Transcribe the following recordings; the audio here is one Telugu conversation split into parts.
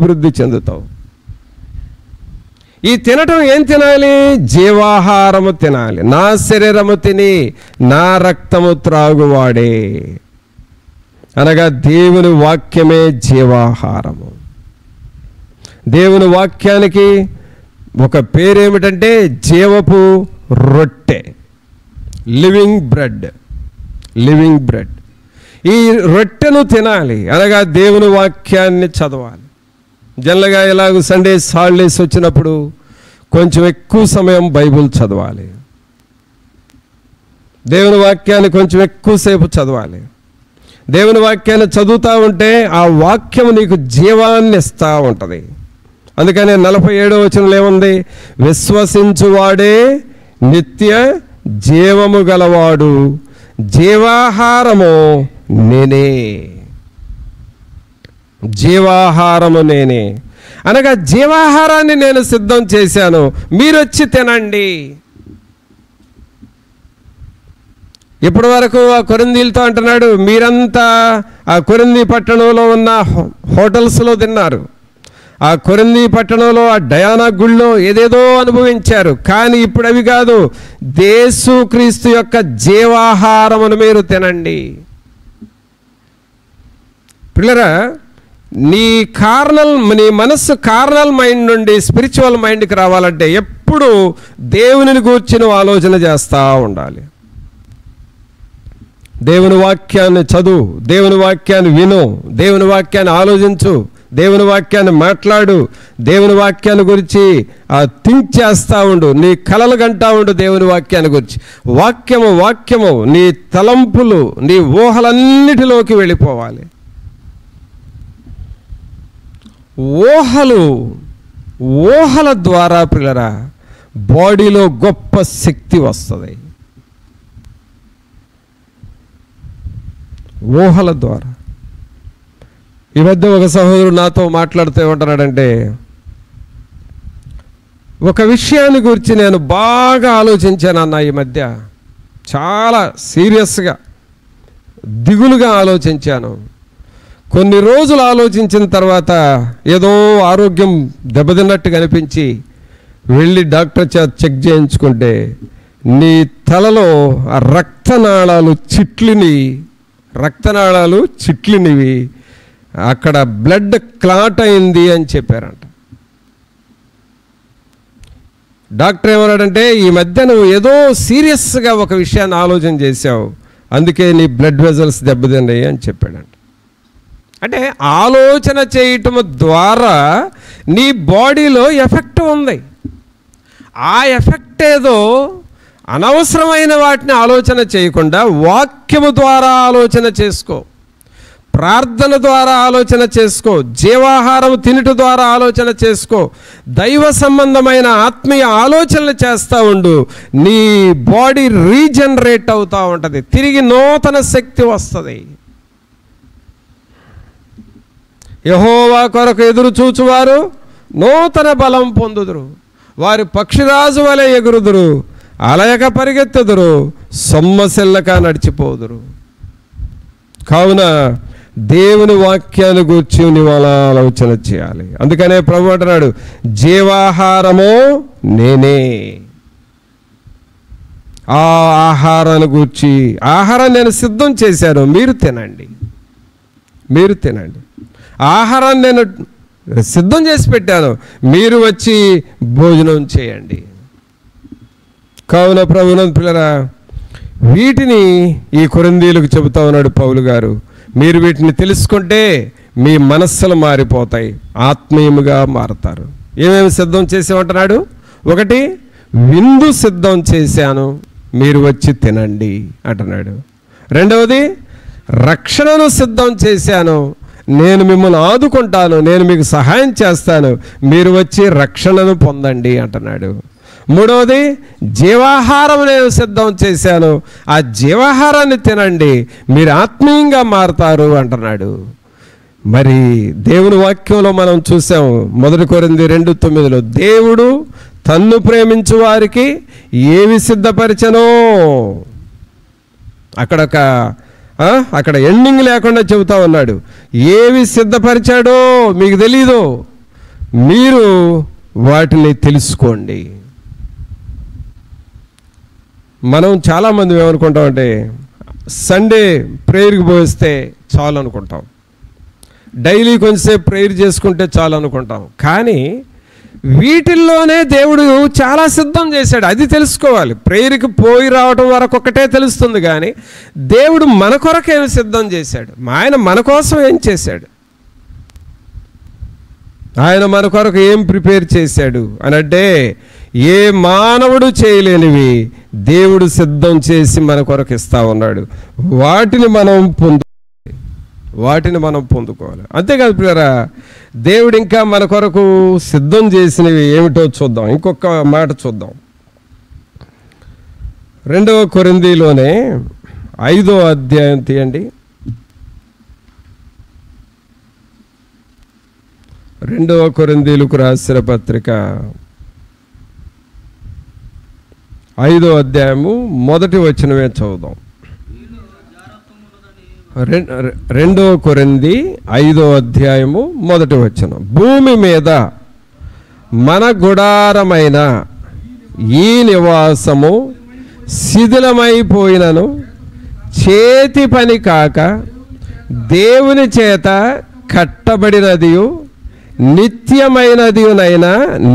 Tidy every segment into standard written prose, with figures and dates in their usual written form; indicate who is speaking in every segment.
Speaker 1: అభివృద్ధి చెందుతావు. ఈ తినటం ఏం తినాలి? జీవాహారము తినాలి. నా శరీరము తిని నా రక్తము త్రాగువాడే, అనగా దేవుని వాక్యమే జీవాహారము. దేవుని వాక్యానికి ఒక పేరేమిటంటే జీవపు రొట్టె, లివింగ్ బ్రెడ్. Living bread. ఈ రొట్టెను తినాలి, అనగా దేవుని వాక్యాన్ని చదవాలి. జనరల్గా ఇలాగ సండేస్ హాలిడేస్ వచ్చినప్పుడు కొంచెం ఎక్కువ సమయం బైబిల్ చదవాలి. దేవుని వాక్యాన్ని కొంచెం ఎక్కువసేపు చదవాలి. దేవుని వాక్యాన్ని చదువుతూ ఉంటే ఆ వాక్యం నీకు జీవాన్ని ఇస్తూ ఉంటుంది. అందుకని 47వ వచనంలో ఏముంది? విశ్వసించువాడే నిత్య జీవము గలవాడు, జీవాహారము నేనే. జీవాహారము నేనే, అనగా జీవాహారాన్ని నేను సిద్ధం చేశాను, మీరు వచ్చి తినండి. ఇప్పటి వరకు ఆ కొరింథీలతో అంటున్నాడు, మీరంతా ఆ కొరింథీ పట్టణంలో ఉన్న హోటల్స్లో తిన్నారు, ఆ కొరింథీ పట్టణంలో ఆ డయానా గుళ్ళో ఏదేదో అనుభవించారు. కానీ ఇప్పుడు అవి కాదు, యేసుక్రీస్తు యొక్క జీవాహారమును మీరు తినండి. పిల్లరా, నీ మనస్సు కార్నల్ మైండ్ నుండి స్పిరిచువల్ మైండ్కి రావాలంటే ఎప్పుడు దేవునిని గూర్చి నువ్వు ఆలోచన చేస్తూ ఉండాలి. దేవుని వాక్యాన్ని చదువు, దేవుని వాక్యాన్ని విను, దేవుని వాక్యాన్ని ఆలోచించు, దేవుని వాక్యాన్ని మాట్లాడు, దేవుని వాక్యాన్ని గురించి థింక్ చేస్తూ ఉండు, నీ కలలు గంటా ఉండు దేవుని వాక్యాన్ని గురించి. వాక్యము నీ తలంపులు, నీ ఊహలన్నిటిలోకి వెళ్ళిపోవాలి. ఊహల ద్వారా పిల్లరా బాడీలో గొప్ప శక్తి వస్తుంది. ఊహల ద్వారా. ఈ మధ్య ఒక సహోదరుడు నాతో మాట్లాడుతూ ఏమంటున్నాడంటే, ఒక విషయాన్ని గురించి నేను బాగా ఆలోచించాను అన్న, ఈ మధ్య చాలా సీరియస్గా దిగులుగా ఆలోచించాను. కొన్ని రోజులు ఆలోచించిన తర్వాత ఏదో ఆరోగ్యం దెబ్బతిన్నట్టుగా అనిపించి వెళ్ళి డాక్టర్ చేత చెక్ చేయించుకుంటే నీ తలలో ఆ రక్తనాళాలు చిట్లినివి, అక్కడ బ్లడ్ క్లాట్ అయింది అని చెప్పారంట. డాక్టర్ ఏమన్నాడంటే, ఈ మధ్య నువ్వు ఏదో సీరియస్గా ఒక విషయాన్ని ఆలోచన చేశావు, అందుకే నీ బ్లడ్ వెజల్స్ దెబ్బతిన్నాయి అని చెప్పాడంట. అంటే ఆలోచన చేయటం ద్వారా నీ బాడీలో ఎఫెక్ట్ ఉంది. ఆ ఎఫెక్ట్ ఏదో అనవసరమైన వాటిని ఆలోచన చేయకుండా వాక్యము ద్వారా ఆలోచన చేసుకో, ప్రార్థన ద్వారా ఆలోచన చేసుకో, జీవాహారం తినుట ద్వారా ఆలోచన చేసుకో, దైవ సంబంధమైన ఆత్మీయ ఆలోచనలు చేస్తూ ఉండు. నీ బాడీ రీజనరేట్ అవుతూ ఉంటుంది, తిరిగి నూతన శక్తి వస్తుంది. యెహోవా కొరకు ఎదురు చూచువారు నూతన బలం పొందుదురు, వారి పక్షిరాజు వలె ఎగురుదురు, అలయక పరిగెత్తుదురు, సొమ్మసిల్లక నడిచిపోదురు. కావున దేవుని వాక్యాన్ని గూర్చి నీవు అలా ఆలోచన చేయాలి. అందుకనే ప్రభు అంటున్నాడు, జీవాహారము నేనే. ఆ ఆహారాన్ని గూర్చి, ఆహారాన్ని నేను సిద్ధం చేశాను, మీరు తినండి. ఆహారాన్ని నేను సిద్ధం చేసి పెట్టాను, మీరు వచ్చి భోజనం చేయండి. కావున ప్రభునందు పిల్లరా, వీటిని ఈ కొరింథీయులకు చెబుతా ఉన్నాడు పౌలు గారు. మీరు వీటిని తెలుసుకుంటే మీ మనస్సులు మారిపోతాయి, ఆత్మీయముగా మారుతారు. ఏమేమి సిద్ధం చేసామంటున్నాడు? 1, విందు సిద్ధం చేశాను, మీరు వచ్చి తినండి అంటున్నాడు. 2వది, రక్షణను సిద్ధం చేశాను, నేను మిమ్మల్ని ఆదుకుంటాను, నేను మీకు సహాయం చేస్తాను, మీరు వచ్చి రక్షణను పొందండి అంటున్నాడు. 3వది, జీవాహారం నేను సిద్ధం చేశాను, ఆ జీవాహారాన్ని తినండి, మీరు ఆత్మీయంగా మారుతారు అంటున్నాడు. మరి దేవుని వాక్యంలో మనం చూసాము, 1 కొరింథీ 2:9, దేవుడు తన్ను ప్రేమించు వారికి ఏవి సిద్ధపరిచనో, అక్కడ ఒక అక్కడ ఎండింగ్ లేకుండా చెబుతా ఉన్నాడు. ఏవి సిద్ధపరిచాడో మీకు తెలీదు, మీరు వాటిని తెలుసుకోండి. మనం చాలామంది ఏమనుకుంటామంటే సండే ప్రేయర్కి పోయిస్తే చాలు అనుకుంటాం, డైలీ కొంచెంసేపు ప్రేయర్ చేసుకుంటే చాలు అనుకుంటాం. కానీ వీటిల్లోనే దేవుడు చాలా సిద్ధం చేశాడు, అది తెలుసుకోవాలి. ప్రేయర్కి పోయి రావడం వరకు ఒకటే తెలుస్తుంది, కానీ దేవుడు మన కొరకు ఏమి సిద్ధం చేశాడు, ఆయన మన కోసం ఏం చేశాడు, ఆయన మన కొరకు ఏం ప్రిపేర్ చేశాడు అని అంటే ఏ మానవుడు చేయలేనివి దేవుడు సిద్ధం చేసి మన కొరకు ఇస్తా ఉన్నాడు. వాటిని మనం పొందుకోవాలి. అంతేకాదు ప్రియరా, దేవుడు ఇంకా మన కొరకు సిద్ధం చేసినవి ఏమిటో చూద్దాం. ఇంకొక మాట చూద్దాం. 2వ కొరింథీలోనే 5వ అధ్యాయం తీయండి. 2వ కొరింథీలకు రాసిన పత్రిక 5వ అధ్యాయము 1వ వచనమే చదువుదాం. 2వ కొరింథీ 5వ అధ్యాయము 1వ వచనం. భూమి మీద మన గుడారమైన ఈ నివాసము శిథిలమైపోయినను చేతి పని కాక దేవుని చేత కట్టబడినదియు నిత్యమైనదియునైన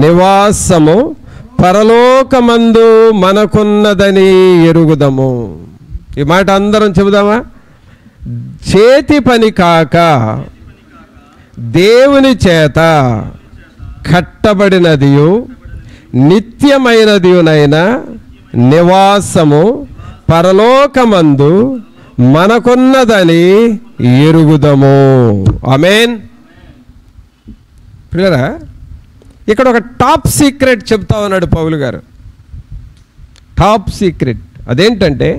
Speaker 1: నివాసము పరలోకమందు మనకున్నదని ఎరుగుదము. ఈ మాట అందరం చెబుదామా? చేతి పని కాక దేవుని చేత కట్టబడినదియు నిత్యమైనదియునైన నివాసము పరలోకమందు మనకున్నదని ఎరుగుదము. ఆమేన్. ప్రియరా, ఇక్కడ ఒక టాప్ సీక్రెట్ చెప్తా ఉన్నాడు పౌలు గారు. టాప్ సీక్రెట్ అదేంటంటే,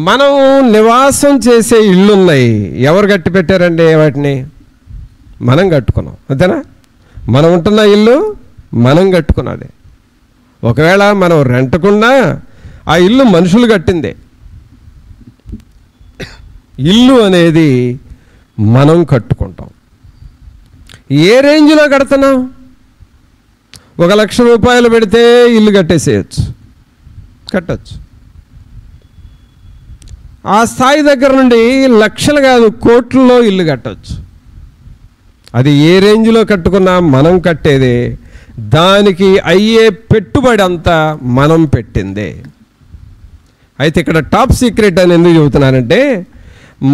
Speaker 1: మనం నివాసం చేసే ఇళ్ళున్నాయి. ఎవరు కట్టి పెట్టారండి వాటిని? మనం కట్టుకున్నాం, అంతేనా? మనం ఉంటున్న ఇల్లు మనం కట్టుకున్నది. ఒకవేళ మనం రెంట్కున్నా ఆ ఇల్లు మనుషులు కట్టిందే. ఇల్లు అనేది మనం కట్టుకుంటాం. ఏ రేంజ్లో కడుతున్నాం? 1,00,000 రూపాయలు పెడితే ఇల్లు కట్టచ్చు. ఆ స్థాయి దగ్గర నుండి లక్షలు కాదు కోట్లలో ఇల్లు కట్టవచ్చు. అది ఏ రేంజ్లో కట్టుకున్నా మనం కట్టేదే. దానికి అయ్యే పెట్టుబడి అంతా మనం పెట్టిందే. అయితే ఇక్కడ టాప్ సీక్రెట్ అని ఎందుకు చెబుతున్నానంటే,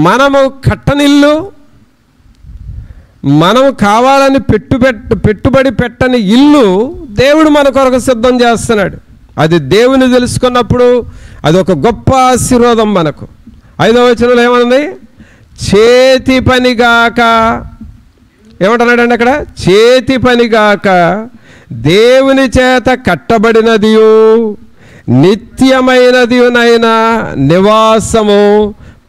Speaker 1: మనము కట్టనిల్లు, మనం కావాలని పెట్టుబడి పెట్టని ఇల్లు దేవుడు మన కొరకు సిద్ధం చేస్తున్నాడు. అది దేవుని తెలుసుకున్నప్పుడు అది ఒక గొప్ప ఆశీర్వాదం మనకు. 5వ వచనంలో ఏమన్నది? చేతి పనిగాక, ఏమంటున్నాడండి అక్కడ? చేతి పనిగాక దేవుని చేత కట్టబడినదియు నిత్యమైనదియునైన నివాసము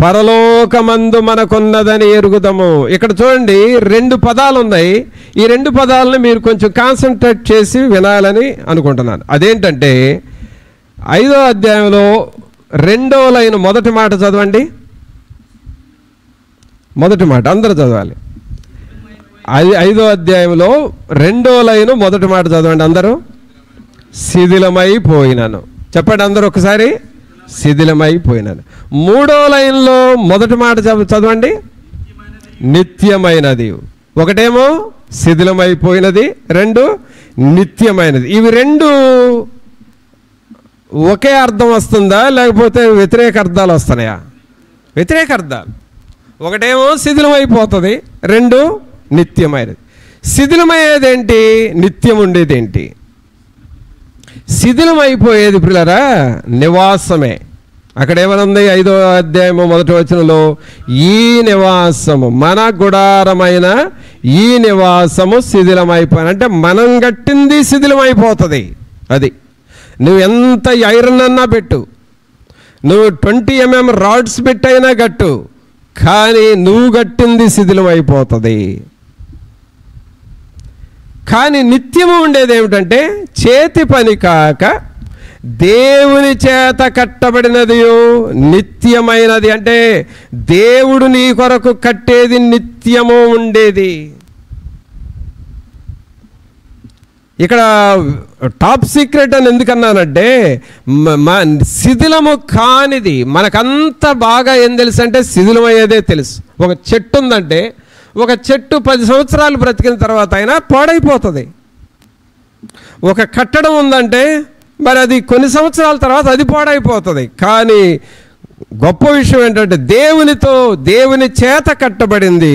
Speaker 1: పరలోకమందు మనకున్నదని ఎరుగుదము. ఇక్కడ చూడండి, 2 పదాలు ఉన్నాయి. ఈ 2 పదాలను మీరు కొంచెం కాన్సన్ట్రేట్ చేసి వినాలని అనుకుంటున్నాను. అదేంటంటే, 5వ అధ్యాయంలో 2వ లైన్ మొదటి మాట చదవండి. మొదటి మాట అందరూ చదవాలి. 5వ అధ్యాయంలో 2వ లైన్ మొదటి మాట చదవండి అందరూ. శిథిలమైపోయినాను. చెప్పండి అందరూ ఒకసారి. శిథిలమైపోయినాను. 3వ లైన్లో మొదటి మాట చదవండి. నిత్యమైనది. ఒకటేమో శిథిలమైపోయినది, 2 నిత్యమైనది. ఇవి 2 ఒకే అర్థం వస్తుందా, లేకపోతే వ్యతిరేక అర్థాలు వస్తున్నాయా? వ్యతిరేక అర్థాలు. ఒకటేమో శిథిలమైపోతుంది, 2 నిత్యమైనది. శిథిలమయ్యేదేంటి? నిత్యం ఉండేదేంటి? శిథిలమైపోయేది ప్రియులారా నివాసమే. అక్కడ ఏమనుంది? 5వ అధ్యాయము 1వ వచనంలో, ఈ నివాసము, మన గుడారమైన ఈ నివాసము శిథిలమైపోయిన, అంటే మనం కట్టింది శిథిలమైపోతుంది. అది నువ్వు ఎంత ఐరన్ అన్నా పెట్టు, నువ్వు 20 mm రాడ్స్ పెట్టైనా కట్టు, కానీ నువ్వు కట్టింది శిథిలమైపోతుంది. కానీ నిత్యము ఉండేది ఏమిటంటే, చేతి పని కాక దేవుని చేత కట్టబడినదియు నిత్యమైనది. అంటే దేవుడు నీ కొరకు కట్టేది నిత్యము ఉండేది. ఇక్కడ టాప్ సీక్రెట్ అని ఎందుకన్నానంటే శిథిలము కానిది. మనకంత బాగా ఏం తెలుసు అంటే శిథిలమయ్యేదే తెలుసు. ఒక చెట్టు ఉందంటే ఒక చెట్టు 10 సంవత్సరాలు బ్రతికిన తర్వాత అయినా పాడైపోతుంది. ఒక కట్టడం ఉందంటే మరి అది కొన్ని సంవత్సరాల తర్వాత అది పాడైపోతుంది. కానీ గొప్ప విషయం ఏంటంటే దేవుని చేత కట్టబడింది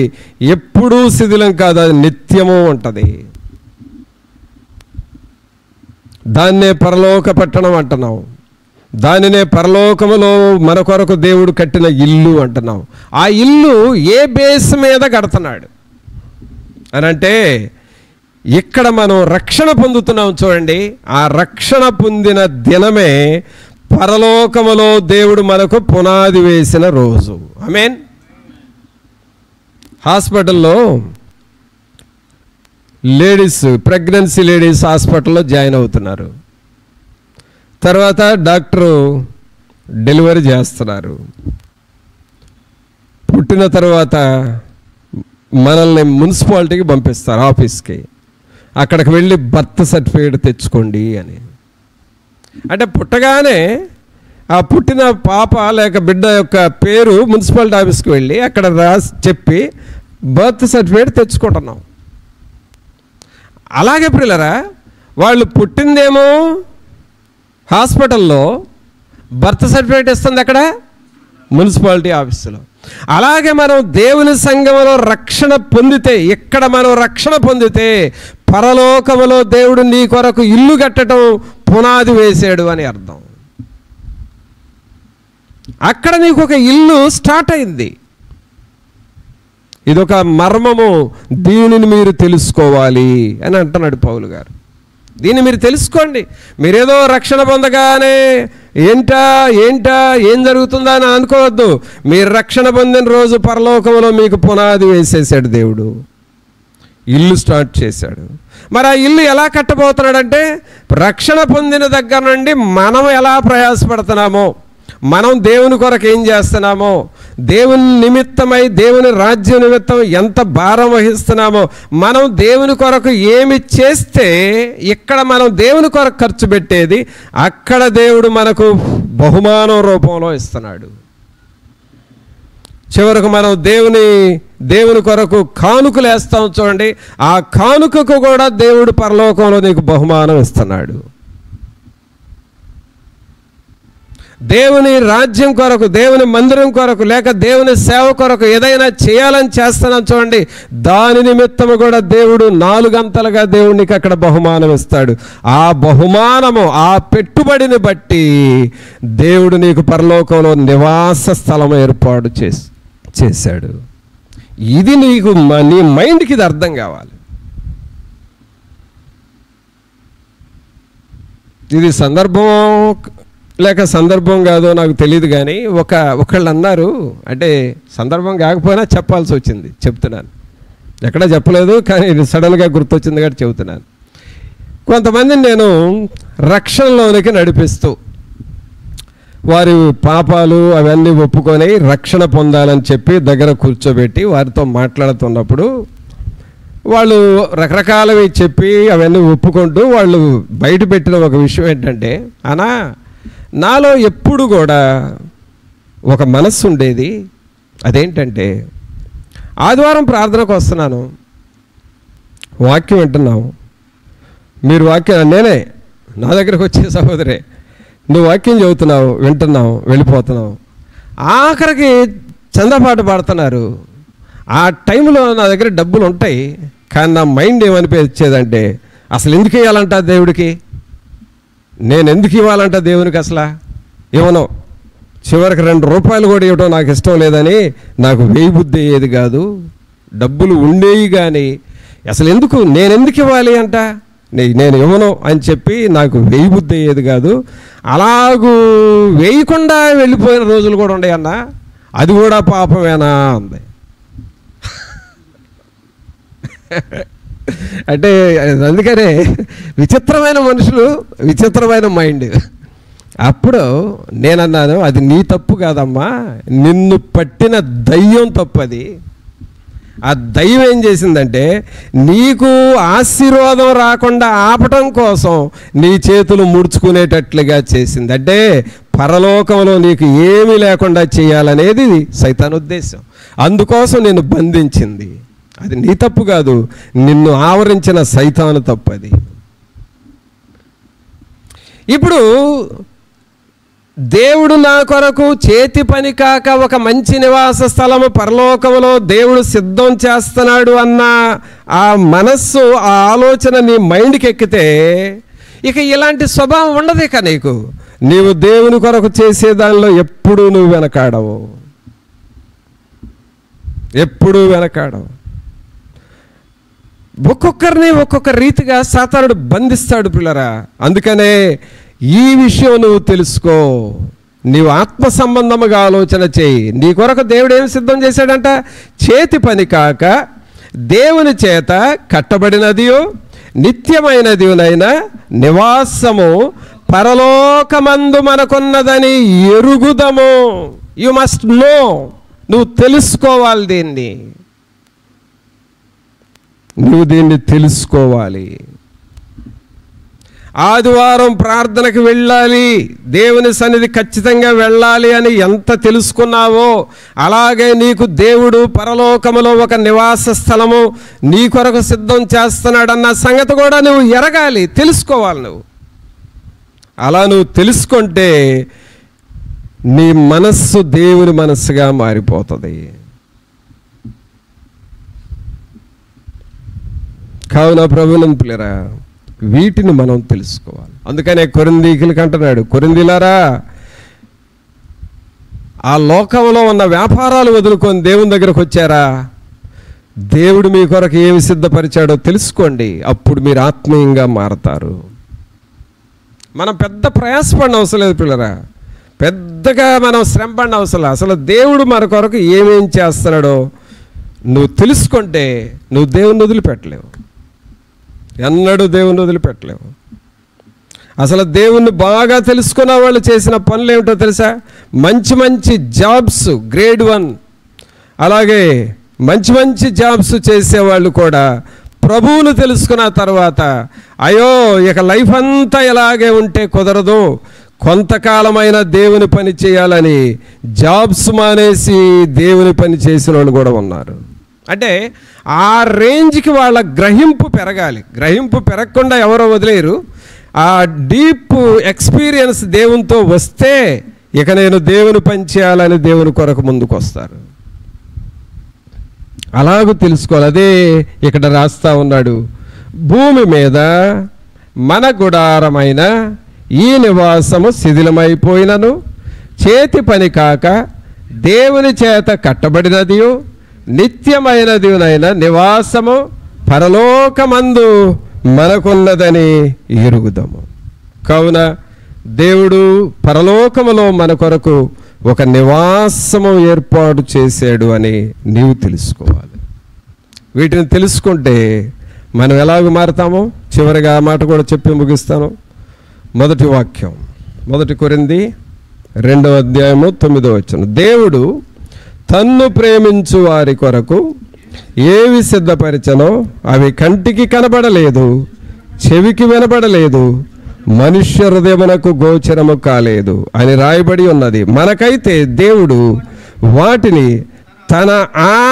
Speaker 1: ఎప్పుడూ శిథిలం కాదు, అది నిత్యము ఉంటుంది. దాన్నే పరలోక పట్టణం అంటున్నాం. దానినే పరలోకములో మన కొరకు దేవుడు కట్టిన ఇల్లు అంటున్నాం. ఆ ఇల్లు ఏ బేస్ మీద కడుతున్నాడు అని అంటే ఇక్కడ మనం రక్షణ పొందుతున్నాం చూడండి. ఆ రక్షణ పొందిన దినమే పరలోకములో దేవుడు మనకు పునాది వేసిన రోజు. ఆమేన్. హాస్పిటల్లో ప్రెగ్నెన్సీ లేడీస్ హాస్పిటల్లో జాయిన్ అవుతున్నారు. తర్వాత డాక్టరు డెలివరీ చేస్తున్నారు. పుట్టిన తర్వాత మనల్ని మున్సిపాలిటీకి పంపిస్తారు, ఆఫీస్కి. అక్కడికి వెళ్ళి బర్త్ సర్టిఫికేట్ తెచ్చుకోండి అని. అంటే పుట్టగానే ఆ పుట్టిన పాప లేక బిడ్డ యొక్క పేరు మున్సిపాలిటీ ఆఫీస్కి వెళ్ళి అక్కడ రాసి చెప్పి బర్త్ సర్టిఫికేట్ తెచ్చుకుంటున్నాం. అలాగే ప్రియులారా, వాళ్ళు పుట్టిందేమో హాస్పిటల్లో, బర్త్ సర్టిఫికేట్ ఇస్తుంది అక్కడ మున్సిపాలిటీ ఆఫీసులో. అలాగే మనం దేవుని సంఘములో రక్షణ పొందితే, ఇక్కడ మనం రక్షణ పొందితే పరలోకములో దేవుడు నీ కొరకు ఇల్లు కట్టడం పునాది వేసాడు అని అర్థం. అక్కడ నీకు ఒక ఇల్లు స్టార్ట్ అయింది. ఇదొక మర్మము, దీనిని మీరు తెలుసుకోవాలి అని అంటున్నాడు పౌలు గారు. దీన్ని మీరు తెలుసుకోండి. మీరేదో రక్షణ పొందగానే ఏంటా ఏం జరుగుతుందా అని అనుకోవద్దు. మీరు రక్షణ పొందిన రోజు పరలోకంలో మీకు పునాది వేసేసాడు దేవుడు, ఇల్లు స్టార్ట్ చేశాడు. మరి ఆ ఇల్లు ఎలా కట్టబోతున్నాడంటే రక్షణ పొందిన దగ్గర నుండి మనం ఎలా ప్రయాసపడుతున్నామో, మనం దేవుని కొరకు ఏం చేస్తున్నామో, దేవుని నిమిత్తమై దేవుని రాజ్యం నిమిత్తం ఎంత భారం వహిస్తున్నామో, మనం దేవుని కొరకు ఏమి చేస్తే ఇక్కడ మనం దేవుని కొరకు ఖర్చు పెట్టేది అక్కడ దేవుడు మనకు బహుమానం రూపంలో ఇస్తున్నాడు. చివరకు మనం దేవుని కొరకు కానుకలు వేస్తాం చూడండి, ఆ కానుకకు కూడా దేవుడు పరలోకంలో నీకు బహుమానం ఇస్తున్నాడు. దేవుని రాజ్యం కొరకు, దేవుని మందిరం కొరకు, లేక దేవుని సేవ కొరకు ఏదైనా చేయాలని చేస్తున్నాం చూడండి, దాని నిమిత్తము కూడా దేవుడు 4 అంతలుగా దేవునికి అక్కడ బహుమానం ఇస్తాడు. ఆ బహుమానము, ఆ పెట్టుబడిని బట్టి దేవుడు నీకు పరలోకంలో నివాస స్థలం ఏర్పాటు చేశాడు. ఇది నీకు నీ మైండ్కి ఇది అర్థం కావాలి. ఇది సందర్భం కాదో నాకు తెలియదు, కానీ ఒకళ్ళు అన్నారు, అంటే సందర్భం కాకపోయినా చెప్పాల్సి వచ్చింది, చెప్తున్నాను. ఎక్కడా చెప్పలేదు కానీ సడన్గా గుర్తొచ్చింది కాబట్టి చెబుతున్నాను. కొంతమందిని నేను రక్షణలోనికి నడిపిస్తూ వారి పాపాలు అవన్నీ ఒప్పుకొని రక్షణ పొందాలని చెప్పి దగ్గర కూర్చోబెట్టి వారితో మాట్లాడుతున్నప్పుడు వాళ్ళు రకరకాలవి చెప్పి అవన్నీ ఒప్పుకుంటూ వాళ్ళు బయట పెట్టిన ఒక విషయం ఏంటంటే, నాలో ఎప్పుడు కూడా ఒక మనస్సు ఉండేది. అదేంటంటే, ఆదివారం ప్రార్థనకు వస్తున్నాను, వాక్యం వింటున్నాం, మీరు వాక్యం నేనే నా దగ్గరకు వచ్చే సహోదరే, నువ్వు వాక్యం చదువుతున్నావు, వింటున్నావు, వెళ్ళిపోతున్నావు, ఆఖరికి చందపాట పాడుతున్నారు. ఆ టైంలో నా దగ్గర డబ్బులు ఉంటాయి, కానీ నా మైండ్ ఏమనిపించేదంటే, అసలు ఎందుకు ఇవ్వాలంట దేవుడికి, నేను ఎందుకు ఇవ్వాలంట దేవునికి, అసలు ఇవ్వను. చివరికి 2 రూపాయలు కూడా ఇవ్వడం నాకు ఇష్టం లేదని నాకు వేయి బుద్ధి అయ్యేది కాదు. డబ్బులు ఉండేవి కానీ అసలు నేను ఎందుకు ఇవ్వాలి అంట, నేను ఇవ్వను అని చెప్పి నాకు వేయి బుద్ధి అయ్యేది కాదు. అలాగూ వేయకుండా వెళ్ళిపోయిన రోజులు కూడా ఉన్నాయి అన్న, అది కూడా పాపమేనా అంది. అంటే అందుకనే విచిత్రమైన మనుషులు, విచిత్రమైన మైండ్. అప్పుడు నేనన్నాను, అది నీ తప్పు కాదమ్మా, నిన్ను పట్టిన దయ్యం తప్పు. అది ఆ దయ్యం ఏం చేసిందంటే నీకు ఆశీర్వాదం రాకుండా ఆపటం కోసం నీ చేతులు ముడుచుకునేటట్లుగా చేసింది. అంటే పరలోకంలో నీకు ఏమీ లేకుండా చేయాలనేది సైతాన్ ఉద్దేశం. అందుకోసం నిన్ను బంధించింది. అది నీ తప్పు కాదు, నిన్ను ఆవరించిన సైతాను తప్పు అది. ఇప్పుడు దేవుడు నా కొరకు చేతి పని కాక ఒక మంచి నివాస స్థలము పరలోకములో దేవుడు సిద్ధం చేస్తున్నాడు అన్న ఆ మనస్సు, ఆ ఆలోచన నీ మైండ్కి ఎక్కితే ఇక ఇలాంటి స్వభావం ఉండదు. ఇక నీవు దేవుని కొరకు చేసే దానిలో ఎప్పుడూ నువ్వు వెనకాడవు, ఎప్పుడూ వెనకాడవు. ఒక్కొక్కరిని ఒక్కొక్క రీతిగా సాతానుడు బంధిస్తాడు పిల్లరా. అందుకనే ఈ విషయం నువ్వు తెలుసుకో. నీవు ఆత్మ సంబంధముగా ఆలోచన చేయి. నీ కొరకు దేవుడు ఏం సిద్ధం చేశాడంట? చేతి పని కాక దేవుని చేత కట్టబడినదియో నిత్యమైనదినైనా నివాసము పరలోకమందు మనకున్నదని ఎరుగుదము. You must know. నువ్వు తెలుసుకోవాలి దీన్ని, నువ్వు దీన్ని తెలుసుకోవాలి. ఆదివారం ప్రార్థనకు వెళ్ళాలి, దేవుని సన్నిధి ఖచ్చితంగా వెళ్ళాలి అని ఎంత తెలుసుకున్నావో అలాగే నీకు దేవుడు పరలోకములో ఒక నివాస స్థలము నీ కొరకు సిద్ధం చేస్తున్నాడన్న సంగతి కూడా నువ్వు ఎరగాలి, తెలుసుకోవాలి. నువ్వు అలా నువ్వు తెలుసుకుంటే నీ మనస్సు దేవుని మనస్సుగా మారిపోతుంది. కావున ప్రభువుని పిల్లరా, వీటిని మనం తెలుసుకోవాలి. అందుకనే కొరింథీయులకు అంటున్నాడు, కొరింథీయులారా, ఆ లోకంలో ఉన్న వ్యాపారాలు వదులుకొని దేవుని దగ్గరకు వచ్చారా? దేవుడు మీ కొరకు ఏమి సిద్ధపరిచాడో తెలుసుకోండి, అప్పుడు మీరు ఆత్మీయంగా మారతారు. మనం పెద్ద ప్రయాసపడిన అవసరం లేదు పిల్లరా, పెద్దగా మనం శ్రమపడిన అవసరం లేదు. అసలు దేవుడు మన కొరకు ఏమేం చేస్తున్నాడో నువ్వు తెలుసుకుంటే నువ్వు దేవుని వదిలిపెట్టలేవు, ఎన్నడూ దేవుని వదిలిపెట్టలేవు. అసలు దేవుణ్ణి బాగా తెలుసుకున్న వాళ్ళు చేసిన పనులు ఏమిటో తెలుసా? మంచి మంచి జాబ్స్, గ్రేడ్ 1, అలాగే మంచి మంచి జాబ్స్ చేసేవాళ్ళు కూడా ప్రభువును తెలుసుకున్న తర్వాత అయ్యో ఇక లైఫ్ అంతా ఇలాగే ఉంటే కుదరదు, కొంతకాలమైన దేవుని పని చేయాలని జాబ్స్ మానేసి దేవుని పని చేసిన వాళ్ళు కూడా ఉన్నారు. అంటే ఆ రేంజ్కి వాళ్ళ గ్రహింపు పెరగాలి. గ్రహింపు పెరగకుండా ఎవరో వదిలేరు. ఆ డీప్ ఎక్స్పీరియన్స్ దేవునితో వస్తే ఇక నేను దేవుని పని చేయాలని దేవుని కొరకు ముందుకు వస్తారు. అలాగూ తెలుసుకోవాలి. అదే ఇక్కడ రాస్తా ఉన్నాడు, భూమి మీద మన గుడారమైన ఈ నివాసము శిథిలమైపోయినను చేతి పని కాక దేవుని చేత కట్టబడినదియు నిత్యమైనదినైన నివాసము పరలోకమందు మనకున్నదని ఎరుగుదాము. కావున దేవుడు పరలోకములో మన కొరకు ఒక నివాసము ఏర్పాటు చేశాడు అని నీవు తెలుసుకోవాలి. వీటిని తెలుసుకుంటే మనం ఎలాగ మారుతామో చివరిగా ఆ మాట కూడా చెప్పి ముగిస్తాను. మొదటి వాక్యం, 1 కొరింథీ 2వ అధ్యాయము 9వ వచనం. దేవుడు తన్ను ప్రేమించు వారి కొరకు ఏవి సిద్ధపరిచనో అవి కంటికి కనబడలేదు, చెవికి వినబడలేదు, మనుష్య హృదయమునకు గోచరము కాలేదు అని రాయబడి ఉన్నది. మనకైతే దేవుడు వాటిని తన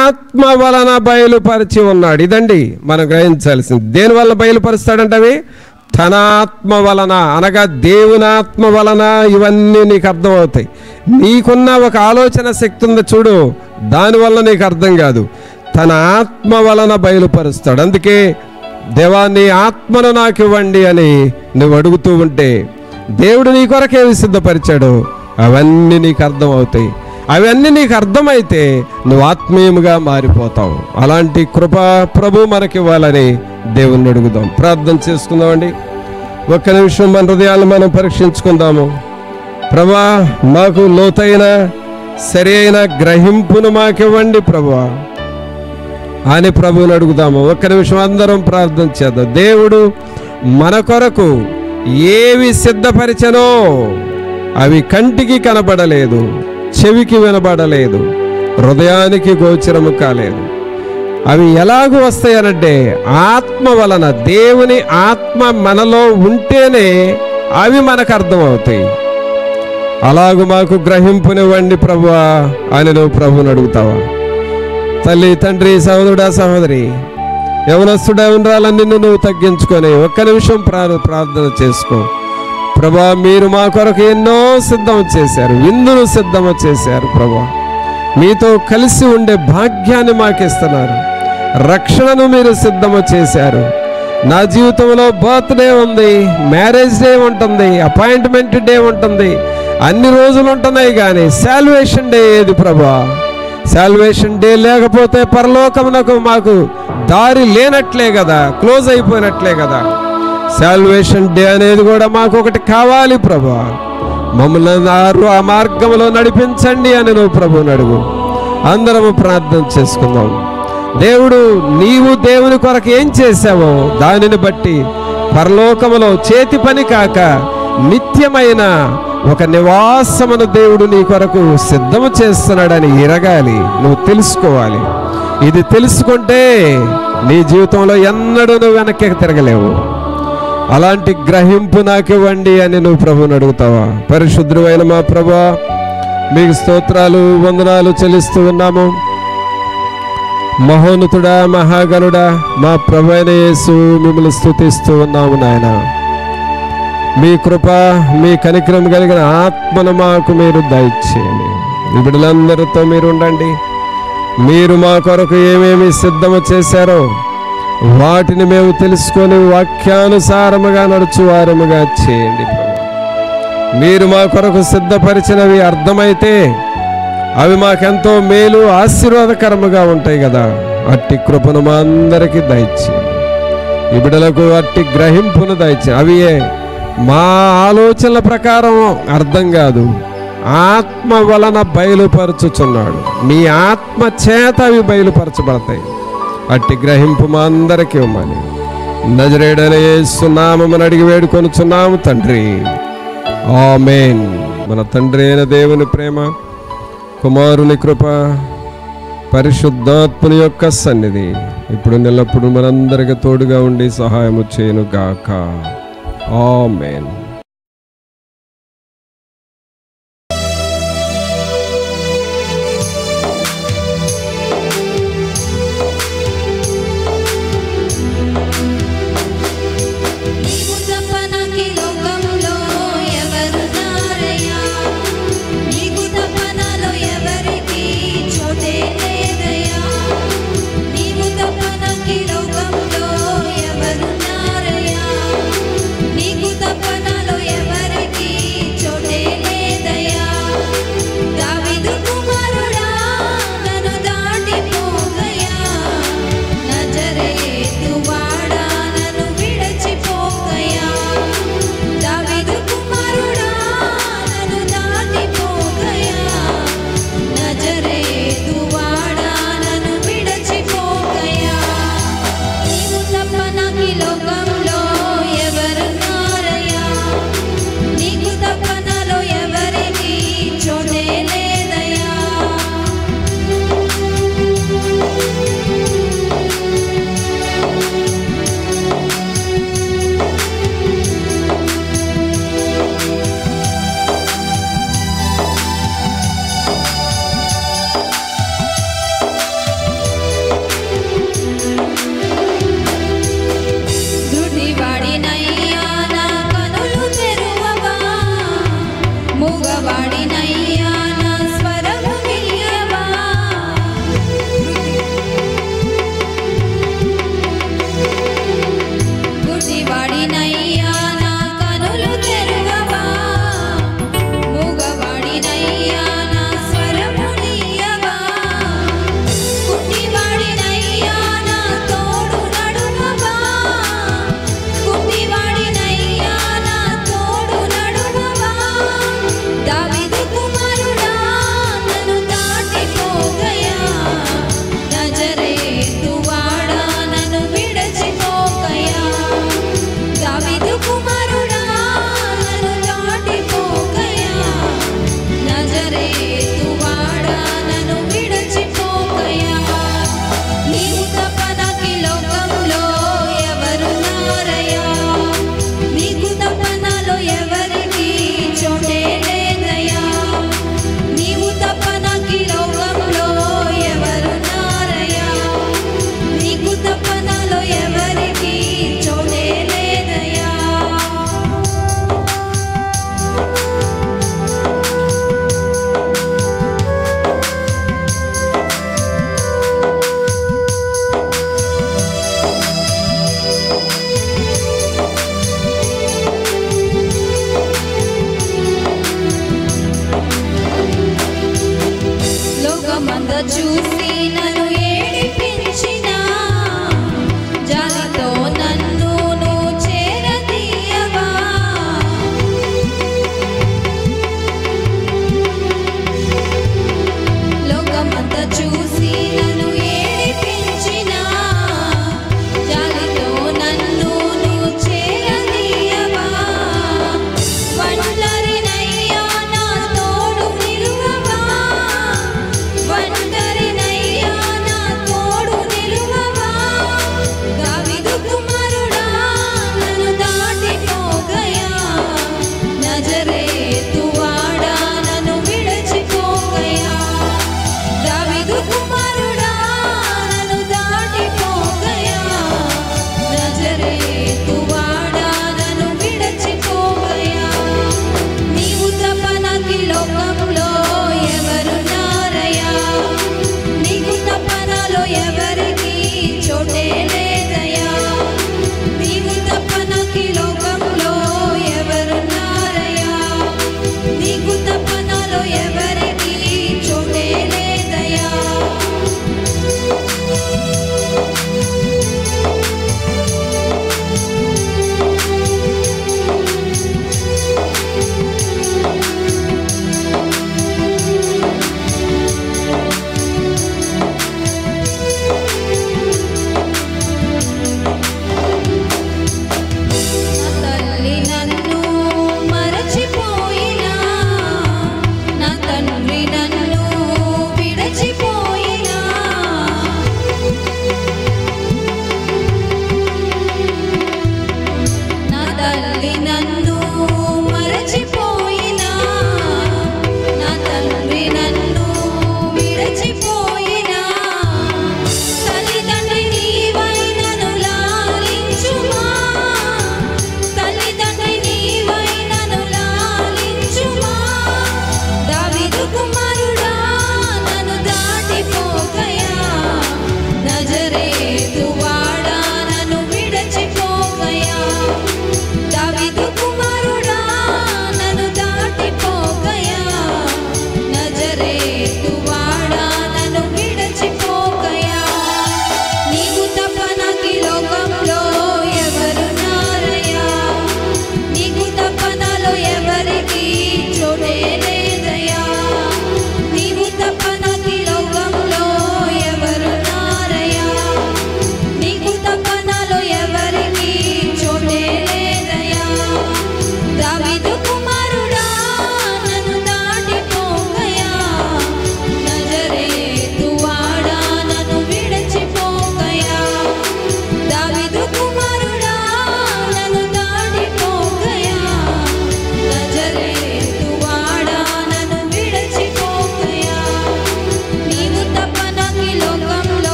Speaker 1: ఆత్మ వలన బయలుపరిచి ఉన్నాడు. ఇదండి మనం గ్రహించాల్సింది. దేనివల్ల బయలుపరుస్తాడంటే అవి తన ఆత్మ వలన, అనగా దేవుని ఆత్మ వలన ఇవన్నీ నీకు అర్థమవుతాయి. నీకున్న ఒక ఆలోచన శక్తి ఉంది చూడు, దానివల్ల నీకు అర్థం కాదు, తన ఆత్మ వలన బయలుపరుస్తాడు. అందుకే దేవా నీ ఆత్మను నాకు ఇవ్వండి అని నువ్వు అడుగుతూ ఉంటే దేవుడు నీ కొరకేమి సిద్ధపరిచాడో అవన్నీ నీకు అర్థమవుతాయి. అవన్నీ నీకు అర్థమైతే నువ్వు ఆత్మీయముగా మారిపోతావు. అలాంటి కృప ప్రభు మనకివ్వాలని దేవుణ్ణి అడుగుదాం. ప్రార్థన చేసుకుందామండి. ఒక్క నిమిషం మన హృదయాలను మనం పరీక్షించుకుందాము. ప్రభా, మాకు లోతైన సరి అయిన గ్రహింపును మాకివ్వండి ప్రభువా అని ప్రభువుని అడుగుదాము. ఒక్క నిమిషం అందరం ప్రార్థన చేద్దాం. దేవుడు మన కొరకు ఏవి సిద్ధపరిచనో అవి కంటికి కనబడలేదు, చెవికి వినబడలేదు, హృదయానికి గోచరము కాలేదు. అవి ఎలాగూ వస్తాయనంటే ఆత్మ వలన, దేవుని ఆత్మ మనలో ఉంటేనే అవి మనకు అర్థమవుతాయి. అలాగూ మాకు గ్రహింపునివ్వండి ప్రభువా అని నువ్వు ప్రభువుని అడుగుతావా? తల్లి, తండ్రి, సహోదరుడా, సహోదరి, యవనస్తుడా, ఉండాలని నువ్వు తగ్గించుకొని ఒక్క నిమిషం ప్రార్థన చేసుకో. ప్రభా, మీరు మా కొరకు ఎన్నో సిద్ధం చేశారు, విందును సిద్ధం చేశారు. ప్రభా, మీతో కలిసి ఉండే భాగ్యాన్ని మాకు ఇస్తున్నారు. రక్షణను మీరు సిద్ధము చేశారు. నా జీవితంలో బర్త్డే ఉంది, మ్యారేజ్ డే ఉంటుంది, అపాయింట్మెంట్ డే ఉంటుంది, అన్ని రోజులు ఉంటున్నాయి. కానీ సాల్వేషన్ డే ఏది ప్రభా? సాల్వేషన్ డే లేకపోతే పరలోకమునకు మాకు దారి లేనట్లే కదా, క్లోజ్ అయిపోయినట్లే కదా. సాల్వేషన్ డే అనేది కూడా మాకు ఒకటి కావాలి ప్రభా. మమ్మల్ని ఆ మార్గంలో నడిపించండి అని నువ్వు ప్రభువుని అడుగు. అందరము ప్రార్థన చేసుకుందాం. దేవుడు, నీవు దేవుని కొరకు ఏం చేశావో దానిని బట్టి పరలోకములో చేతి పని కాక నిత్యమైన ఒక నివాసమును దేవుడు నీ కొరకు సిద్ధము చేస్తున్నాడని ఎరగాలి, నువ్వు తెలుసుకోవాలి. ఇది తెలుసుకుంటే నీ జీవితంలో ఎన్నడూ నువ్వు వెనక్కి తిరగలేవు. అలాంటి గ్రహింపు నాకు ఇవ్వండి అని నువ్వు ప్రభువుని అడుగుతావా? పరిశుద్ధుడైన మా ప్రభువా, మీకు స్తోత్రాలు, వందనాలు చెల్లిస్తూ ఉన్నాము. మహోన్నతుడా, మహాగణుడా, మా ప్రభువైన యేసు, మిమ్మల్ని స్తుతిస్తూ ఉన్నాము నాయన. మీ కృప, మీ కనికరం కలిగిన ఆత్మను మాకు మీరు దయచేయండి. ఈ బిడ్డలందరితో మీరు ఉండండి. మీరు మా కొరకు ఏమేమి సిద్ధము చేశారో వాటిని మేము తెలుసుకొని వాక్యానుసారముగా నడుచువారముగా చేయండి. మీరు మా కొరకు సిద్ధపరిచినవి అర్థమైతే అవి మాకెంతో మేలు, ఆశీర్వాదకరముగా ఉంటాయి కదా. అట్టి కృపను మా అందరికీ దయచేయండి. ఈ బిడ్డలకు అట్టి గ్రహింపును దయచేయండి. అవి మా ఆలోచనల ప్రకారం అర్థం కాదు, ఆత్మ వలన బయలుపరచుచున్నాడు. మీ ఆత్మ చేత అవి బయలుపరచబడతాయి. అట్టి గ్రహింపు మా అందరికీ ఇవ్వమని నజరేయుడైన యేసు నామమున అడిగి వేడుకొనుచున్నాము తండ్రి, ఆమేన్. మన తండ్రి అయిన దేవుని ప్రేమ, కుమారుని కృప, పరిశుద్ధాత్మని యొక్క సన్నిధి ఇప్పుడు నిలప్పుడు మనందరికీ తోడుగా ఉండి సహాయము చేయను గాక. ఆమేన్.